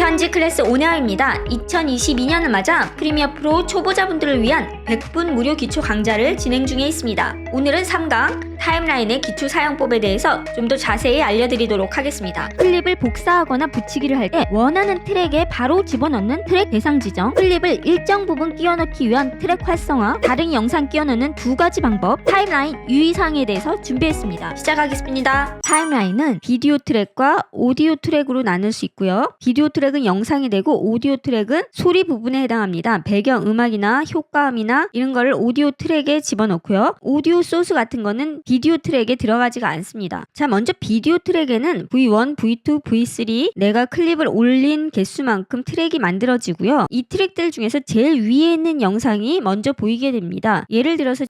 현지 클래스 오네아입니다. 2022년을 맞아 프리미어 프로 초보자분들을 위한 100분 무료 기초 강좌를 진행 중에 있습니다. 오늘은 3강 타임라인의 기초 사용법에 대해서 좀 더 자세히 알려드리도록 하겠습니다. 클립을 복사하거나 붙이기를 할 때 원하는 트랙에 바로 집어넣는 트랙 대상 지정, 클립을 일정 부분 끼워 넣기 위한 트랙 활성화, 다른 영상 끼워 넣는 두 가지 방법, 타임라인 유의사항에 대해서 준비했습니다. 시작하겠습니다. 타임라인은 비디오 트랙과 오디오 트랙으로 나눌 수 있고요. 비디오 트랙은 영상이 되고 오디오 트랙은 소리 부분에 해당합니다. 배경 음악이나 효과음이나 이런 거를 오디오 트랙에 집어넣고요. 오디오 소스 같은 거는 비디오 트랙에 들어가지가 않습니다. 자, 먼저 비디오 트랙에는 V1, V2, V3 내가 클립을 올린 개수만큼 트랙이 만들어지고요. 이 트랙들 중에서 제일 위에 있는 영상이 먼저 보이게 됩니다. 예를 들어서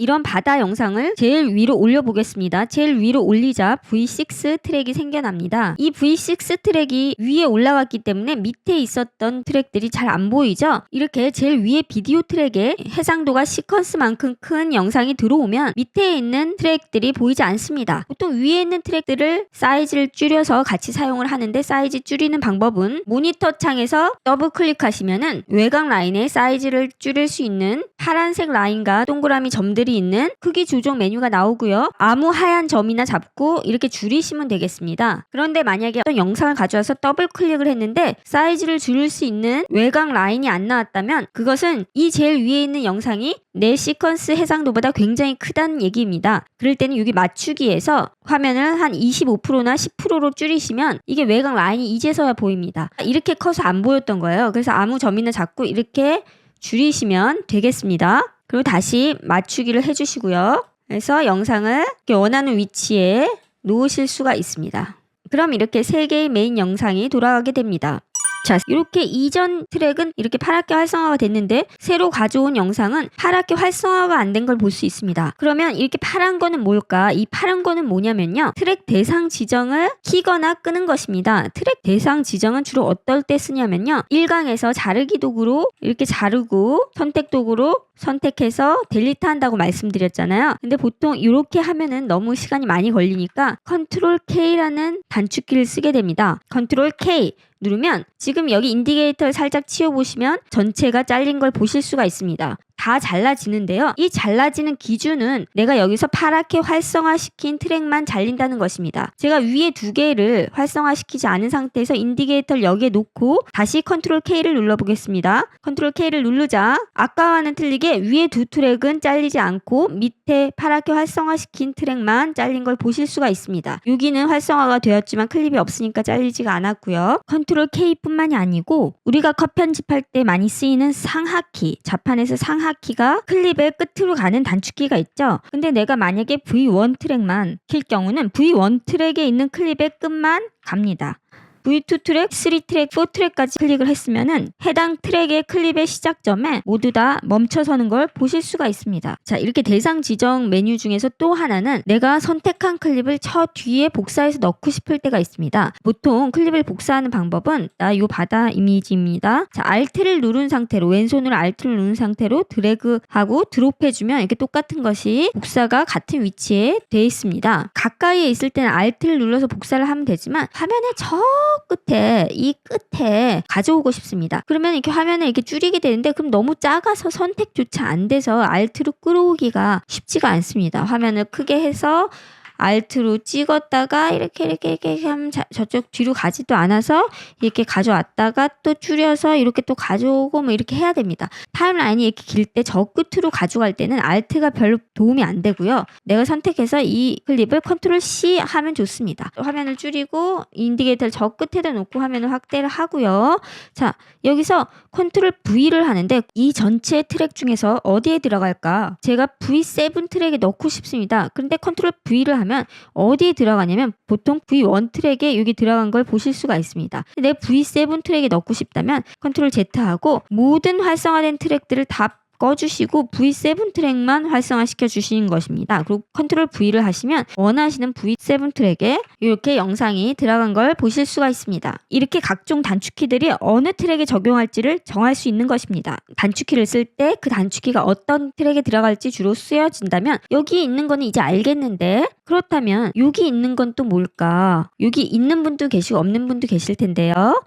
이런 바다 영상을 제일 위로 올려보겠습니다. 제일 위로 올리자 V6 트랙이 생겨납니다. 이 V6 트랙이 위에 올라갔기 때문에 밑에 있었던 트랙들이 잘 안 보이죠? 이렇게 제일 위에 비디오 트랙에 해상도가 시퀀스만큼 큰 영상이 들어오면 밑에 있는 트랙들이 보이지 않습니다. 보통 위에 있는 트랙들을 사이즈를 줄여서 같이 사용을 하는데, 사이즈 줄이는 방법은 모니터 창에서 더블 클릭하시면은 외곽 라인의 사이즈를 줄일 수 있는 파란색 라인과 동그라미 점들이 있는 크기 조정 메뉴가 나오고요. 아무 하얀 점이나 잡고 이렇게 줄이시면 되겠습니다. 그런데 만약에 어떤 영상을 가져와서 더블 클릭을 했는데 사이즈를 줄일 수 있는 외곽 라인이 안 나왔다면 그것은 이 제일 위에 있는 영상이 내 시퀀스 해상도보다 굉장히 크다는 얘기입니다. 그럴 때는 여기 맞추기에서 화면을 한 25%나 10%로 줄이시면 이게 외곽 라인이 이제서야 보입니다. 이렇게 커서 안 보였던 거예요. 그래서 아무 점이나 잡고 이렇게 줄이시면 되겠습니다. 그리고 다시 맞추기를 해주시고요. 그래서 영상을 이렇게 원하는 위치에 놓으실 수가 있습니다. 그럼 이렇게 3개의 메인 영상이 돌아가게 됩니다. 자, 이렇게 이전 트랙은 이렇게 파랗게 활성화가 됐는데 새로 가져온 영상은 파랗게 활성화가 안 된 걸 볼 수 있습니다. 그러면 이렇게 파란 거는 뭘까? 이 파란 거는 뭐냐면요, 트랙 대상 지정을 키거나 끄는 것입니다. 트랙 대상 지정은 주로 어떨 때 쓰냐면요, 1강에서 자르기 도구로 이렇게 자르고 선택 도구로 선택해서 델리트 한다고 말씀드렸잖아요. 근데 보통 이렇게 하면은 너무 시간이 많이 걸리니까 컨트롤 K라는 단축키를 쓰게 됩니다. 컨트롤 K 누르면 지금 여기 인디게이터를 살짝 치워보시면 전체가 잘린 걸 보실 수가 있습니다. 다 잘라지는데요. 이 잘라지는 기준은 내가 여기서 파랗게 활성화시킨 트랙만 잘린다는 것입니다. 제가 위에 2개를 활성화시키지 않은 상태에서 인디게이터를 여기에 놓고 다시 컨트롤 K를 눌러보겠습니다. 컨트롤 K를 누르자 아까와는 틀리게 위에 2 트랙은 잘리지 않고 밑에 파랗게 활성화시킨 트랙만 잘린 걸 보실 수가 있습니다. 여기는 활성화가 되었지만 클립이 없으니까 잘리지가 않았고요. 컨트롤 K뿐만이 아니고 우리가 컷 편집할 때 많이 쓰이는 상하키, 자판에서 상하키가 클립의 끝으로 가는 단축키가 있죠. 근데 내가 만약에 V1 트랙만 킬 경우는 V1 트랙에 있는 클립의 끝만 갑니다. V2 트랙, 3 트랙, 4 트랙까지 클릭을 했으면은 해당 트랙의 클립의 시작점에 모두 다 멈춰서는 걸 보실 수가 있습니다. 자, 이렇게 대상 지정 메뉴 중에서 또 하나는 내가 선택한 클립을 저 뒤에 복사해서 넣고 싶을 때가 있습니다. 보통 클립을 복사하는 방법은 요 바다 이미지입니다. 자, Alt를 누른 상태로, 왼손으로 Alt를 누른 상태로 드래그하고 드롭해주면 이렇게 똑같은 것이 복사가 같은 위치에 되어 있습니다. 가까이에 있을 때는 Alt를 눌러서 복사를 하면 되지만 화면의 이 끝에 가져오고 싶습니다. 그러면 이렇게 화면을 이렇게 줄이게 되는데 그럼 너무 작아서 선택조차 안 돼서 Alt로 끌어오기가 쉽지가 않습니다. 화면을 크게 해서 Alt로 찍었다가 이렇게 하면 저쪽 뒤로 가지도 않아서 이렇게 가져왔다가 또 줄여서 이렇게 또 가져오고 뭐 이렇게 해야 됩니다. 타임라인이 이렇게 길 때 저 끝으로 가져갈 때는 Alt가 별로 도움이 안 되고요. 내가 선택해서 이 클립을 컨트롤 C 하면 좋습니다. 화면을 줄이고 인디게이터를 저 끝에다 놓고 화면을 확대를 하고요. 자, 여기서 컨트롤 V를 하는데 이 전체 트랙 중에서 어디에 들어갈까? 제가 V7 트랙에 넣고 싶습니다. 그런데 컨트롤 V를 하면 어디에 들어가냐면 보통 V1 트랙에 여기 들어간 걸 보실 수가 있습니다. 내 V7 트랙에 넣고 싶다면 컨트롤 Z하고 모든 활성화된 트랙들을 다 꺼주시고 V7 트랙만 활성화시켜 주시는 것입니다. 그리고 컨트롤 V를 하시면 원하시는 V7 트랙에 이렇게 영상이 들어간 걸 보실 수가 있습니다. 이렇게 각종 단축키들이 어느 트랙에 적용할지를 정할 수 있는 것입니다. 단축키를 쓸 때 그 단축키가 어떤 트랙에 들어갈지 주로 쓰여진다면 여기 있는 거는 이제 알겠는데, 그렇다면 여기 있는 건 또 뭘까? 여기 있는 분도 계시고 없는 분도 계실 텐데요.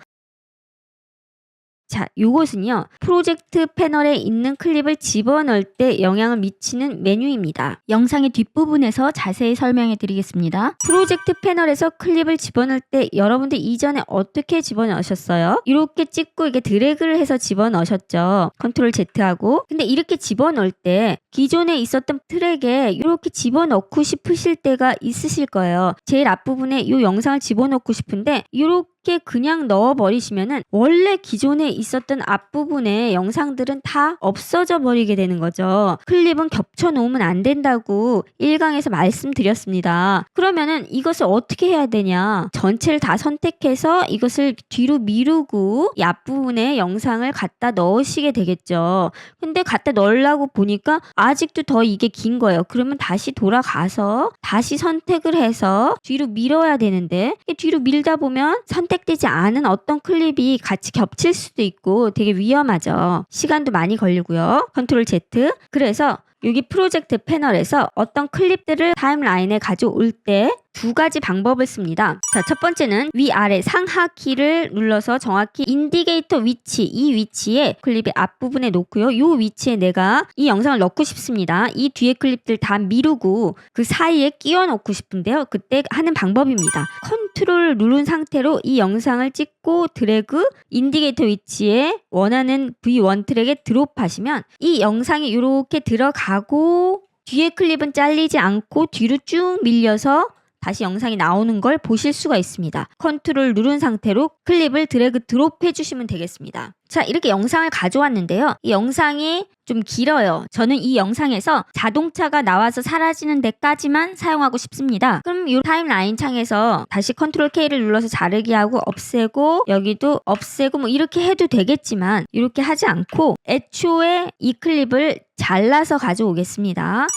자, 요것은요. 프로젝트 패널에 있는 클립을 집어넣을 때 영향을 미치는 메뉴입니다. 영상의 뒷부분에서 자세히 설명해 드리겠습니다. 프로젝트 패널에서 클립을 집어넣을 때 여러분들 이전에 어떻게 집어넣으셨어요? 이렇게 찍고 이게 드래그를 해서 집어넣으셨죠. 컨트롤 Z하고. 근데 이렇게 집어넣을 때 기존에 있었던 트랙에 이렇게 집어넣고 싶으실 때가 있으실 거예요. 제일 앞부분에 이 영상을 집어넣고 싶은데 이렇게 그냥 넣어버리시면은 원래 기존에 있었던 앞부분의 영상들은 다 없어져 버리게 되는 거죠. 클립은 겹쳐 놓으면 안 된다고 1강에서 말씀드렸습니다. 그러면은 이것을 어떻게 해야 되냐? 전체를 다 선택해서 이것을 뒤로 미루고 이 앞부분에 영상을 갖다 넣으시게 되겠죠. 근데 갖다 넣으려고 보니까 아직도 더 이게 긴 거예요. 그러면 다시 돌아가서 다시 선택을 해서 뒤로 밀어야 되는데 뒤로 밀다 보면 선택되지 않은 어떤 클립이 같이 겹칠 수도 있고 되게 위험하죠. 시간도 많이 걸리고요. 컨트롤 Z. 그래서 여기 프로젝트 패널에서 어떤 클립들을 타임라인에 가져올 때 두 가지 방법을 씁니다. 자, 첫 번째는 위아래 상하 키를 눌러서 정확히 인디게이터 위치, 이 위치에 클립의 앞부분에 놓고요. 이 위치에 내가 이 영상을 넣고 싶습니다. 이 뒤에 클립들 다 미루고 그 사이에 끼워 넣고 싶은데요. 그때 하는 방법입니다. 컨트롤 누른 상태로 이 영상을 찍고 드래그 인디게이터 위치에 원하는 V1 트랙에 드롭하시면 이 영상이 이렇게 들어가고 뒤에 클립은 잘리지 않고 뒤로 쭉 밀려서 다시 영상이 나오는 걸 보실 수가 있습니다. 컨트롤 누른 상태로 클립을 드래그 드롭 해주시면 되겠습니다. 자, 이렇게 영상을 가져왔는데요. 이 영상이 좀 길어요. 저는 이 영상에서 자동차가 나와서 사라지는 데까지만 사용하고 싶습니다. 그럼 이 타임라인 창에서 다시 컨트롤 K를 눌러서 자르기 하고 없애고 여기도 없애고 뭐 이렇게 해도 되겠지만 이렇게 하지 않고 애초에 이 클립을 잘라서 가져오겠습니다.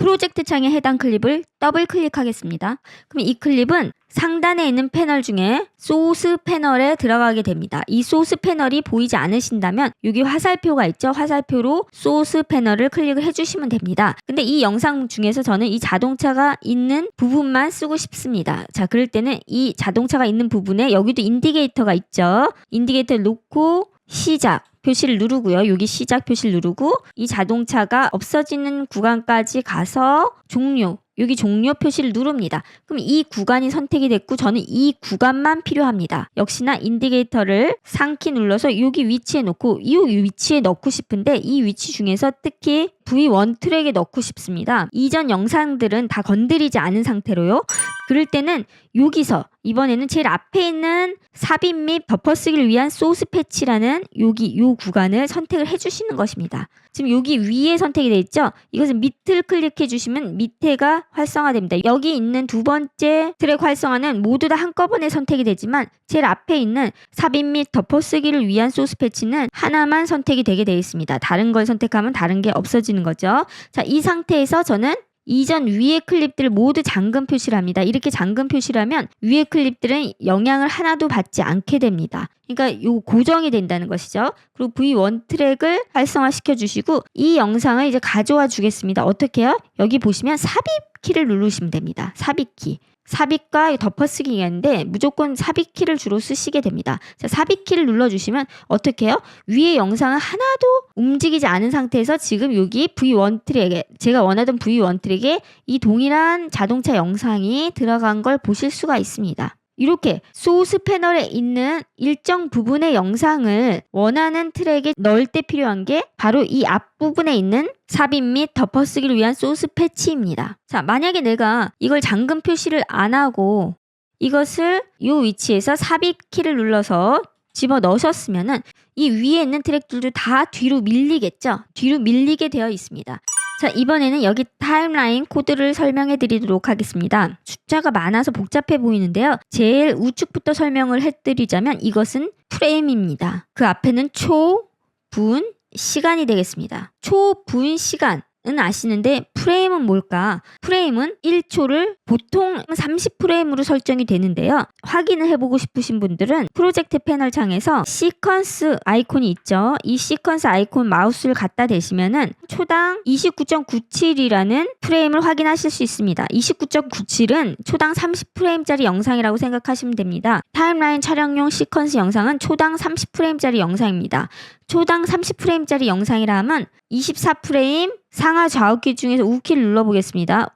프로젝트 창에 해당 클립을 더블 클릭하겠습니다. 그럼 이 클립은 상단에 있는 패널 중에 소스 패널에 들어가게 됩니다. 이 소스 패널이 보이지 않으신다면 여기 화살표가 있죠. 화살표로 소스 패널을 클릭을 해주시면 됩니다. 근데 이 영상 중에서 저는 이 자동차가 있는 부분만 쓰고 싶습니다. 자, 그럴 때는 이 자동차가 있는 부분에 여기도 인디게이터가 있죠. 인디게이터를 놓고 시작 표시를 누르고요. 여기 시작 표시를 누르고 이 자동차가 없어지는 구간까지 가서 종료, 여기 종료 표시를 누릅니다. 그럼 이 구간이 선택이 됐고 저는 이 구간만 필요합니다. 역시나 인디게이터를 상키 눌러서 여기 위치에 놓고 이 위치에 넣고 싶은데 이 위치 중에서 특히 V1 트랙에 넣고 싶습니다. 이전 영상들은 다 건드리지 않은 상태로요. 그럴 때는 여기서 이번에는 제일 앞에 있는 삽입 및 덮어쓰기를 위한 소스 패치라는 여기 요 구간을 선택을 해주시는 것입니다. 지금 여기 위에 선택이 되어 있죠? 이것은 밑을 클릭해 주시면 밑에가 활성화됩니다. 여기 있는 두 번째 트랙 활성화는 모두 다 한꺼번에 선택이 되지만 제일 앞에 있는 삽입 및 덮어쓰기를 위한 소스 패치는 하나만 선택이 되게 되어 있습니다. 다른 걸 선택하면 다른 게 없어지는 거죠. 자, 이 상태에서 저는 이전 위에 클립들 모두 잠금 표시를 합니다. 이렇게 잠금 표시를 하면 위에 클립들은 영향을 하나도 받지 않게 됩니다. 그러니까 요 고정이 된다는 것이죠. 그리고 V1 트랙을 활성화시켜 주시고 이 영상을 이제 가져와 주겠습니다. 어떻게 해요? 여기 보시면 삽입 키를 누르시면 됩니다. 삽입 키. 삽입과 덮어쓰기가 있는데 무조건 삽입 키를 주로 쓰시게 됩니다. 자, 삽입 키를 눌러주시면 어떻게 해요? 위에 영상은 하나도 움직이지 않은 상태에서 지금 여기 V1 트랙에 제가 원하던 V1 트랙에 이 동일한 자동차 영상이 들어간 걸 보실 수가 있습니다. 이렇게 소스 패널에 있는 일정 부분의 영상을 원하는 트랙에 넣을 때 필요한 게 바로 이 앞부분에 있는 삽입 및 덮어쓰기를 위한 소스 패치입니다. 자, 만약에 내가 이걸 잠금 표시를 안 하고 이것을 이 위치에서 삽입 키를 눌러서 집어 넣으셨으면은 이 위에 있는 트랙들도 다 뒤로 밀리겠죠? 뒤로 밀리게 되어 있습니다. 자, 이번에는 여기 타임라인 코드를 설명해 드리도록 하겠습니다. 숫자가 많아서 복잡해 보이는데요. 제일 우측부터 설명을 해드리자면 이것은 프레임입니다. 그 앞에는 초, 분, 시간이 되겠습니다. 초, 분, 시간. 아시는데 프레임은 뭘까? 프레임은 1초를 보통 30프레임으로 설정이 되는데요. 확인을 해보고 싶으신 분들은 프로젝트 패널 창에서 시퀀스 아이콘이 있죠. 이 시퀀스 아이콘 마우스를 갖다 대시면은 초당 29.97이라는 프레임을 확인하실 수 있습니다. 29.97은 초당 30프레임짜리 영상이라고 생각하시면 됩니다. 타임라인 촬영용 시퀀스 영상은 초당 30프레임짜리 영상입니다. 초당 30프레임짜리 영상이라 하면 24프레임 상하 좌우키 중에서 우키를 눌러보겠습니다.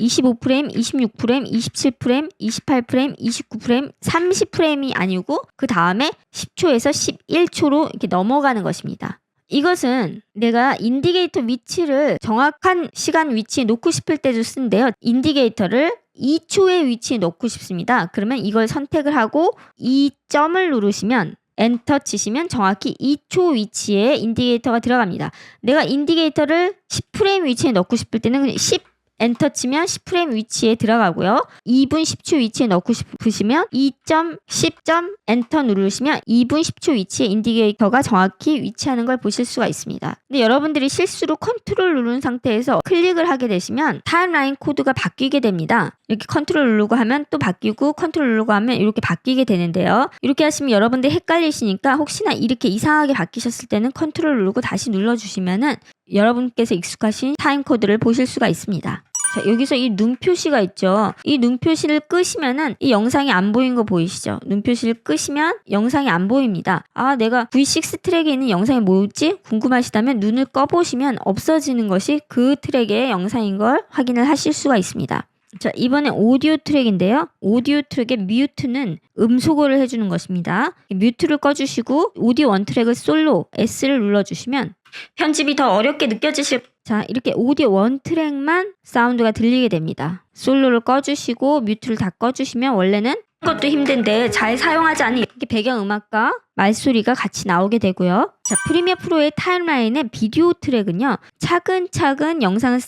25프레임, 26프레임, 27프레임, 28프레임, 29프레임, 30프레임이 아니고 그 다음에 10초에서 11초로 이렇게 넘어가는 것입니다. 이것은 내가 인디게이터 위치를 정확한 시간 위치에 놓고 싶을 때도 쓰는데요. 인디게이터를 2초의 위치에 놓고 싶습니다. 그러면 이걸 선택을 하고 2점을 누르시면 엔터 치시면 정확히 2초 위치에 인디게이터가 들어갑니다. 내가 인디게이터를 10프레임 위치에 넣고 싶을 때는 10 엔터 치면 10프레임 위치에 들어가고요. 2분 10초 위치에 넣고 싶으시면 2점 10점 엔터 누르시면 2분 10초 위치에 인디게이터가 정확히 위치하는 걸 보실 수가 있습니다. 근데 여러분들이 실수로 컨트롤 누른 상태에서 클릭을 하게 되시면 타임라인 코드가 바뀌게 됩니다. 이렇게 컨트롤 누르고 하면 또 바뀌고 컨트롤 누르고 하면 이렇게 바뀌게 되는데요. 이렇게 하시면 여러분들 헷갈리시니까 혹시나 이렇게 이상하게 바뀌셨을 때는 컨트롤 누르고 다시 눌러주시면은 여러분께서 익숙하신 타임 코드를 보실 수가 있습니다. 자, 여기서 이 눈 표시가 있죠. 이 눈 표시를 끄시면은 이 영상이 안 보이는 거 보이시죠? 눈 표시를 끄시면 영상이 안 보입니다. 아, 내가 V6 트랙에 있는 영상이 뭐였지? 궁금하시다면 눈을 꺼보시면 없어지는 것이 그 트랙의 영상인 걸 확인을 하실 수가 있습니다. 자, 이번엔 오디오 트랙인데요. 오디오 트랙의 뮤트는 음소거를 해주는 것입니다. 뮤트를 꺼주시고 오디오 원 트랙을 솔로 S를 눌러주시면 편집이 더 어렵게 느껴지실 자, 이렇게 오디오 원 트랙만 사운드가 들리게 됩니다. 솔로를 꺼주시고 뮤트를 다 꺼주시면 원래는 것도 힘든데 잘 사용하지 않는 이렇게 배경음악과 말소리가 같이 나오게 되고요. 자, 프리미어 프로의 타임라인의 비디오 트랙은요. 차근차근 영상을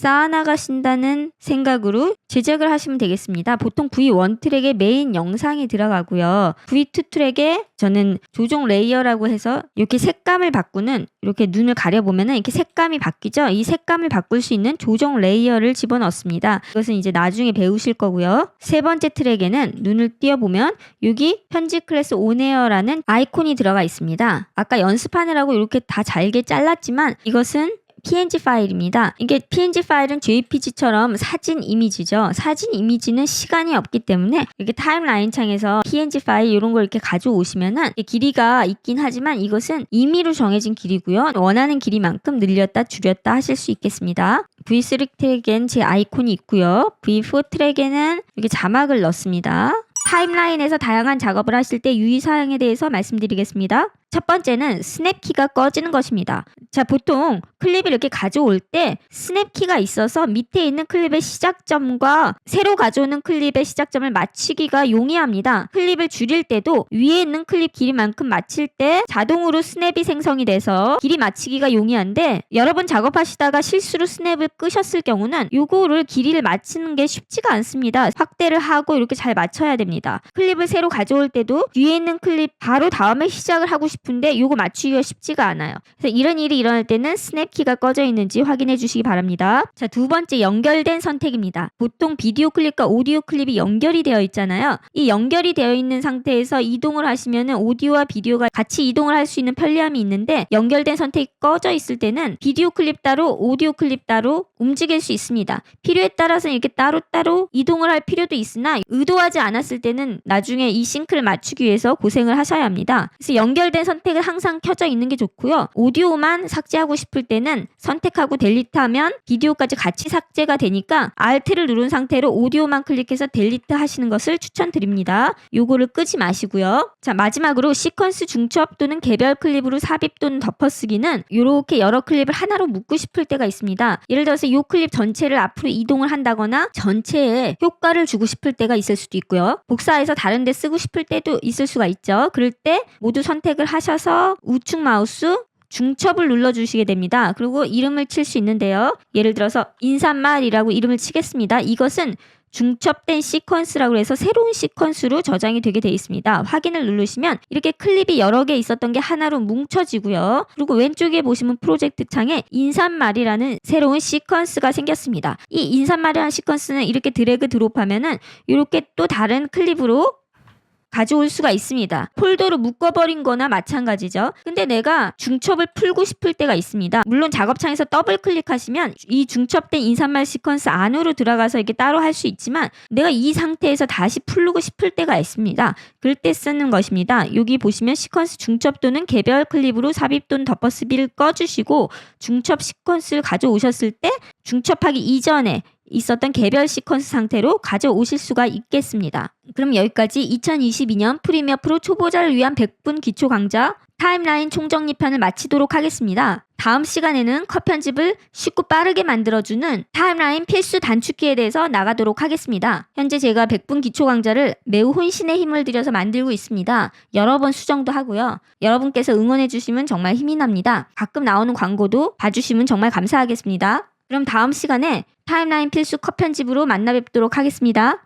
쌓아나가신다는 생각으로 제작을 하시면 되겠습니다. 보통 V1 트랙에 메인 영상이 들어가고요. V2 트랙에 저는 조종 레이어라고 해서 이렇게 색감을 바꾸는 이렇게 눈을 가려보면 이렇게 색감이 바뀌죠. 이 색감을 바꿀 수 있는 조종 레이어를 집어넣습니다. 이것은 이제 나중에 배우실 거고요. 세 번째 트랙에는 눈을 띄워보면 여기 편집 클래스 온에어라는 아이콘이 들어가 있습니다. 아까 연습하느라고 이렇게 다 잘게 잘랐지만 이것은 PNG 파일입니다. 이게 PNG 파일은 JPG처럼 사진 이미지죠. 사진 이미지는 시간이 없기 때문에 이렇게 타임라인 창에서 PNG 파일 이런 걸 이렇게 가져오시면은 길이가 있긴 하지만 이것은 임의로 정해진 길이고요. 원하는 길이만큼 늘렸다 줄였다 하실 수 있겠습니다. V3 트랙엔 제 아이콘이 있고요. V4 트랙에는 이렇게 자막을 넣습니다. 타임라인에서 다양한 작업을 하실 때 유의사항에 대해서 말씀드리겠습니다. 첫 번째는 스냅키가 꺼지는 것입니다. 자, 보통 클립을 이렇게 가져올 때 스냅키가 있어서 밑에 있는 클립의 시작점과 새로 가져오는 클립의 시작점을 맞추기가 용이합니다. 클립을 줄일 때도 위에 있는 클립 길이만큼 맞출 때 자동으로 스냅이 생성이 돼서 길이 맞추기가 용이한데 여러분 작업하시다가 실수로 스냅을 끄셨을 경우는 요거를 길이를 맞추는 게 쉽지가 않습니다. 확대를 하고 이렇게 잘 맞춰야 됩니다. 클립을 새로 가져올 때도 위에 있는 클립 바로 다음에 시작을 하고 싶은데 요거 맞추기가 쉽지가 않아요. 그래서 이런 일이 일어날 때는 스냅키가 꺼져 있는지 확인해 주시기 바랍니다. 자, 두 번째 연결된 선택입니다. 보통 비디오 클립과 오디오 클립이 연결이 되어 있잖아요. 이 연결이 되어 있는 상태에서 이동을 하시면 오디오와 비디오가 같이 이동을 할 수 있는 편리함이 있는데 연결된 선택이 꺼져 있을 때는 비디오 클립 따로 오디오 클립 따로 움직일 수 있습니다. 필요에 따라서는 이렇게 따로따로 이동을 할 필요도 있으나 의도하지 않았을 때는 나중에 이 싱크를 맞추기 위해서 고생을 하셔야 합니다. 그래서 연결된 선택은 항상 켜져 있는 게 좋고요. 오디오만 삭제하고 싶을 때는 선택하고 델리트하면 비디오까지 같이 삭제가 되니까 Alt를 누른 상태로 오디오만 클릭해서 델리트 하시는 것을 추천드립니다. 요거를 끄지 마시고요. 자, 마지막으로 시퀀스 중첩 또는 개별 클립으로 삽입 또는 덮어쓰기는 이렇게 여러 클립을 하나로 묶고 싶을 때가 있습니다. 예를 들어서 이 클립 전체를 앞으로 이동을 한다거나 전체에 효과를 주고 싶을 때가 있을 수도 있고요. 복사해서 다른 데 쓰고 싶을 때도 있을 수가 있죠. 그럴 때 모두 선택을 하셔서 우측 마우스 중첩을 눌러주시게 됩니다. 그리고 이름을 칠 수 있는데요. 예를 들어서 인사말이라고 이름을 치겠습니다. 이것은 중첩된 시퀀스라고 해서 새로운 시퀀스로 저장이 되게 돼 있습니다. 확인을 누르시면 이렇게 클립이 여러 개 있었던 게 하나로 뭉쳐지고요. 그리고 왼쪽에 보시면 프로젝트 창에 인사말이라는 새로운 시퀀스가 생겼습니다. 이 인사말이라는 시퀀스는 이렇게 드래그 드롭하면은 이렇게 또 다른 클립으로 가져올 수가 있습니다. 폴더로 묶어버린 거나 마찬가지죠. 근데 내가 중첩을 풀고 싶을 때가 있습니다. 물론 작업창에서 더블 클릭하시면 이 중첩된 인사말 시퀀스 안으로 들어가서 이게 따로 할 수 있지만 내가 이 상태에서 다시 풀고 싶을 때가 있습니다. 그럴 때 쓰는 것입니다. 여기 보시면 시퀀스 중첩 또는 개별 클립으로 삽입 또는 덮어쓰기를 꺼주시고 중첩 시퀀스를 가져오셨을 때 중첩하기 이전에 있었던 개별 시퀀스 상태로 가져오실 수가 있겠습니다. 그럼 여기까지 2022년 프리미어 프로 초보자를 위한 100분 기초 강좌 타임라인 총정리편을 마치도록 하겠습니다. 다음 시간에는 컷 편집을 쉽고 빠르게 만들어주는 타임라인 필수 단축키에 대해서 나가도록 하겠습니다. 현재 제가 100분 기초 강좌를 매우 혼신의 힘을 들여서 만들고 있습니다. 여러 번 수정도 하고요. 여러분께서 응원해주시면 정말 힘이 납니다. 가끔 나오는 광고도 봐주시면 정말 감사하겠습니다. 그럼 다음 시간에 타임라인 필수 컷 편집으로 만나 뵙도록 하겠습니다.